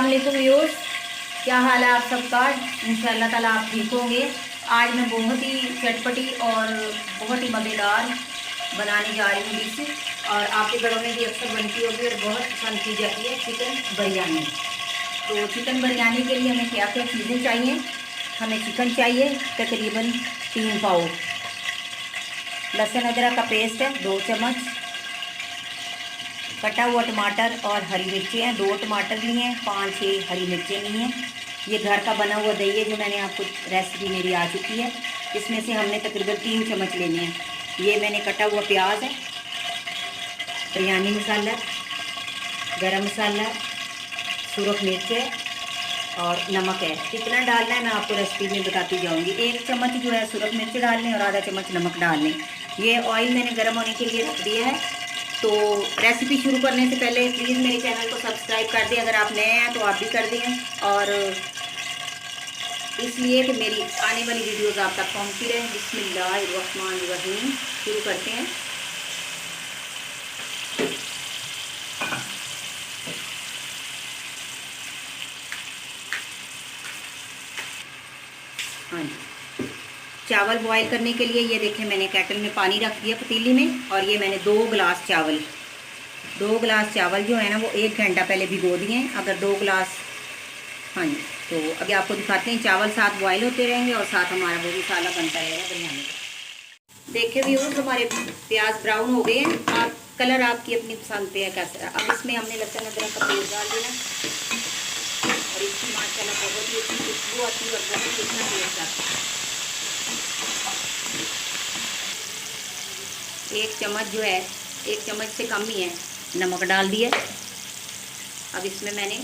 वालेकुम व्यूअर्स, क्या हाल है आप सबका। इंशाअल्लाह ताला आप ठीक होंगे। आज मैं बहुत ही चटपटी और बहुत ही मज़ेदार बनाने जा रही हूँ डिश, और आपके घरों में भी अक्सर बनती होगी और बहुत पसंद की जाती है, चिकन बिरयानी। तो चिकन बिरयानी के लिए हमें क्या क्या चीज़ें चाहिए। हमें चिकन चाहिए तकरीबन 3 पाव, लहसुन अदरक का पेस्ट है 2 चम्मच, कटा हुआ टमाटर और हरी मिर्चें हैं 2 टमाटर लिए हैं, 5-6 हरी मिर्चें ली हैं। ये घर का बना हुआ दही है जो मैंने आपको रेसिपी मेरी आ चुकी है। इसमें से हमने तकरीबन 3 चम्मच लेने हैं। ये मैंने कटा हुआ प्याज है, बिरयानी मसाला, गरम मसाला, सुरख मिर्च है और नमक है। कितना डालना है मैं आपको रेसिपी में बताती जाऊंगी। 1 चम्मच जो है सुरख मिर्च डाल लें और आधा चम्मच नमक डाल लें। ये ऑयल मैंने गर्म होने के लिए रख दिया है। तो रेसिपी शुरू करने से पहले प्लीज़ मेरे चैनल को सब्सक्राइब कर दें, अगर आप नए हैं तो आप भी कर दें, और इसलिए कि मेरी आने वाली वीडियोज़ आप तक पहुँचती रहें। बिस्मिल्लाहिर्रहमानिर्रहीम, शुरू करते हैं। हाँ जी, चावल बॉईल करने के लिए ये देखें मैंने केटल में पानी रख दिया पतीली में, और ये मैंने 2 गिलास चावल जो है ना वो 1 घंटा पहले भिगो दिए हैं। अगर 2 गिलास, हाँ जी, तो अभी आपको दिखाते हैं। चावल साथ बॉईल होते रहेंगे और साथ हमारा वो मसाला बनता रहेगा बिरयानी का। देखिए व्यूअर्स, हमारे प्याज ब्राउन हो गए हैं। आप कलर आपकी अपनी पसंद पे है कैसा। अब इसमें हमने लहसुन अदरक का पेस्ट डाल देना, और इसकी माशाल्लाह बहुत ही अच्छी खुशबू आती है और बहुत ही अच्छा टेस्ट आता है। 1 चम्मच जो है, 1 चम्मच से कम ही है, नमक डाल दिया। अब इसमें मैंने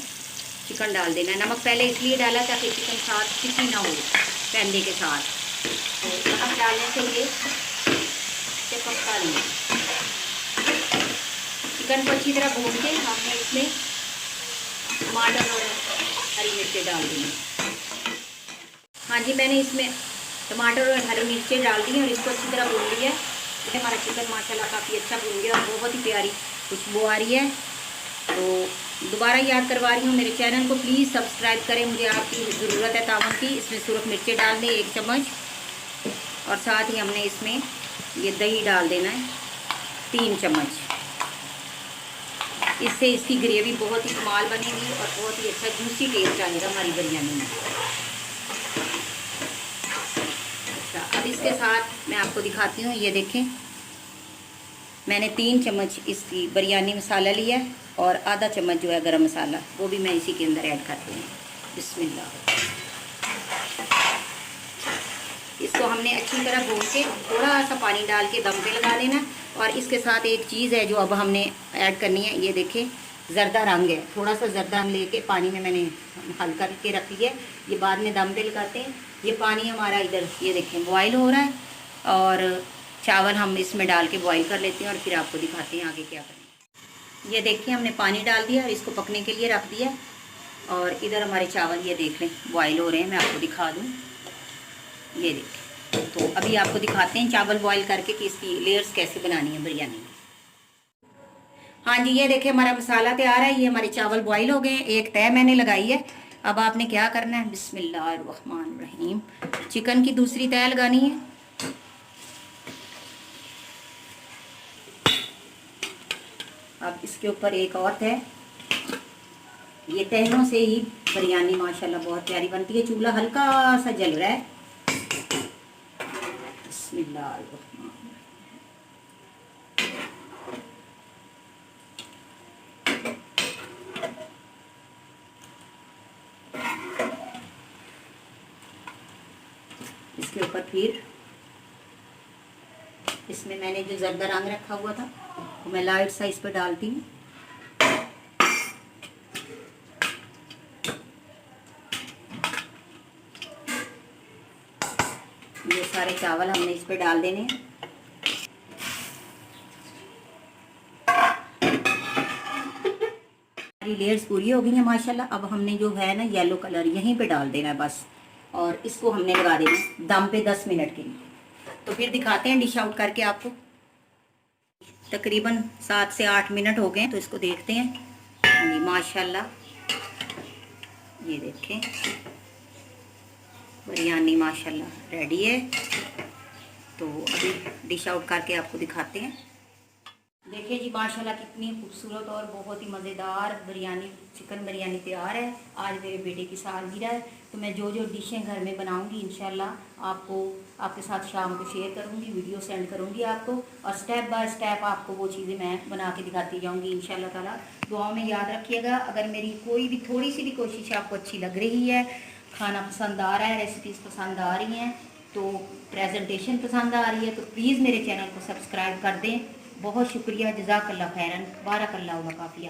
चिकन डाल देना है। नमक पहले इसलिए डाला ताकि चिकन साथ चिकनी ना हो पैंदे के साथ। तो नमक डालने से ये पकता नहीं। चिकन को अच्छी तरह भून के हमने इसमें टमाटर और हरी मिर्चें डाल दी। हाँ जी, मैंने इसमें टमाटर और हरी मिर्चें डाल दी और इसको अच्छी तरह भून लिया है। हमारा चिकन माशाल्लाह काफ़ी अच्छा भून गया और बहुत ही प्यारी खुशबू आ रही है। तो दोबारा याद करवा रही हूँ, मेरे चैनल को प्लीज़ सब्सक्राइब करें, मुझे आपकी ज़रूरत है तावन की। इसमें सुरख मिर्चें डाल दें 1 चम्मच, और साथ ही हमने इसमें ये दही डाल देना है 3 चम्मच। इससे इसकी ग्रेवी बहुत ही कमाल बनेगी और बहुत ही अच्छा जूसी टेस्ट आएगा हमारी बिरयानी में। अच्छा, अब इसके साथ मैं आपको दिखाती हूँ। ये देखें, मैंने 3 चम्मच इसकी बिरयानी मसाला लिया है और आधा चम्मच जो है गरम मसाला, वो भी मैं इसी के अंदर ऐड करती हूँ। बिस्मिल्लाह। इसको हमने अच्छी तरह भून के थोड़ा सा पानी डाल के दम पे लगा देना। और इसके साथ एक चीज़ है जो अब हमने ऐड करनी है। ये देखें, ज़र्दा रंग है, थोड़ा सा ज़र्दा रंग लेके पानी में मैंने हल करके रखी है। ये बाद में दम पे लगाते हैं। ये पानी हमारा इधर ये देखें बॉयल हो रहा है, और चावल हम इसमें डाल के बॉईल कर लेते हैं और फिर आपको दिखाते हैं आगे क्या करें। ये देखिए, हमने पानी डाल दिया और इसको पकने के लिए रख दिया, और इधर हमारे चावल ये देख लें बॉईल हो रहे हैं। मैं आपको दिखा दूँ, ये देखिए। तो अभी आपको दिखाते हैं चावल बॉईल करके कि इसकी लेयर्स कैसे बनानी है बिरयानी में। हाँ जी, ये देखिए हमारा मसाला तैयार है। ये हमारे चावल बॉईल हो गए हैं, एक तय मैंने लगाई है। अब आपने क्या करना है, बिस्मिल्लाहिर्रहमानिर्रहीम, चिकन की दूसरी तय लगानी है। अब इसके ऊपर एक और तय। ये तहों से ही बिरयानी माशाल्लाह बहुत प्यारी बनती है। चूल्हा हल्का सा जल रहा है। बिस्मिल्लाहिर्रहमानिर्रहीम। इसके ऊपर फिर इसमें मैंने जो ज़र्दा रंग रखा हुआ था वो मैं लाइट सा इस पर डालती हूँ। ये सारे चावल हमने इस पर डाल देने हैं। हमारी लेयर्स पूरी हो गई हैं माशाल्लाह। अब हमने जो है ना येलो कलर यहीं पे डाल देना है बस, और इसको हमने लगा देना दम पे 10 मिनट के लिए। तो फिर दिखाते हैं डिश आउट करके आपको। तकरीबन 7 से 8 मिनट हो गए, तो इसको देखते हैं। हाँ जी, माशाल्लाह ये देखें बिरयानी माशाल्लाह रेडी है। तो अभी डिश आउट करके आपको दिखाते हैं। देखिए जी माशाल्लाह कितनी खूबसूरत और बहुत ही मज़ेदार बिरयानी, चिकन बिरयानी तैयार है। आज मेरे बेटे की सालगिरह है, तो मैं जो जो डिशें घर में बनाऊंगी इंशाल्लाह आपको आपके साथ शाम को शेयर करूंगी, वीडियो सेंड करूंगी आपको, और स्टेप बाय स्टेप आपको वो चीज़ें मैं बना के दिखाती जाऊंगी इंशाल्लाह ताला। दुआओं में याद रखिएगा। अगर मेरी कोई भी थोड़ी सी भी कोशिश आपको अच्छी लग रही है, खाना पसंद आ रहा है, रेसिपीज़ पसंद आ रही हैं, तो प्रेजेंटेशन पसंद आ रही है, तो प्लीज़ मेरे चैनल को सब्सक्राइब कर दें। बहुत शुक्रिया, जज़ाकल्लाह खैरन, बारकल्लाहु व काफ़ी।